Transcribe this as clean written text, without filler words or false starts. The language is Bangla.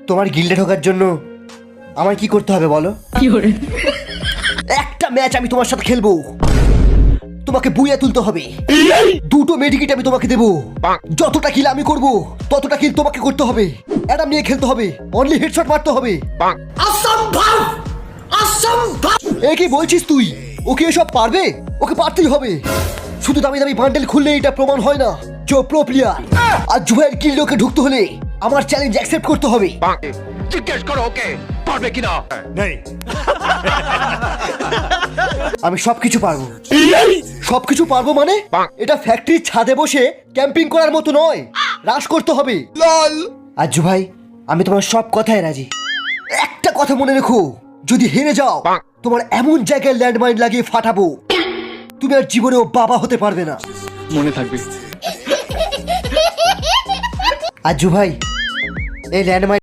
তোমার গিল্ডে ঢোকার জন্য আমার কি করতে হবে বলো? একটা ম্যাচ আমি তোমার সাথে খেলবো, তোমাকে বুইয়া তুলতে হবে। দুটো মেডিকেট আমি তোমাকে দেবো, যতটা কিল আমি করব ততটা কিল তোমাকে করতে হবে। অ্যাডাম নিয়ে খেলতে হবে, অনলি হেডশট মারতে হবে। অসম্ভব, অসম্ভব। এ কি বলছিস তুই? ওকে এসব পারবে? ওকে পারতেই হবে। শুধু দামি দামি বান্ডেল খুললে এটা প্রমাণ হয় না যে প্রো প্লেয়ার। আর জুয়েল গিল্ডে ঢুকতে হলে আমার চ্যালেঞ্জ অ্যাকসেপ্ট করতে হবে। জিজ্ঞেস করো ওকে পারবে কিনা। আমি সবকিছু পারবো। সবকিছু পারবো মানে এটা ফ্যাক্টরির ছাদে বসে ক্যাম্পিং করার মতো নয়, রাশ করতে হবে। আজ্জু ভাই, আমি তোমার সব কথায় রাজি। একটা কথা মনে রেখো, যদি হেরে যাও তোমার এমন জায়গায় ল্যান্ডমাইন লাগিয়ে ফাটাবো তুমি আর জীবনেও বাবা হতে পারবে না। মনে থাকবে। আজ্জু ভাই, এই ল্যান্ডমাইন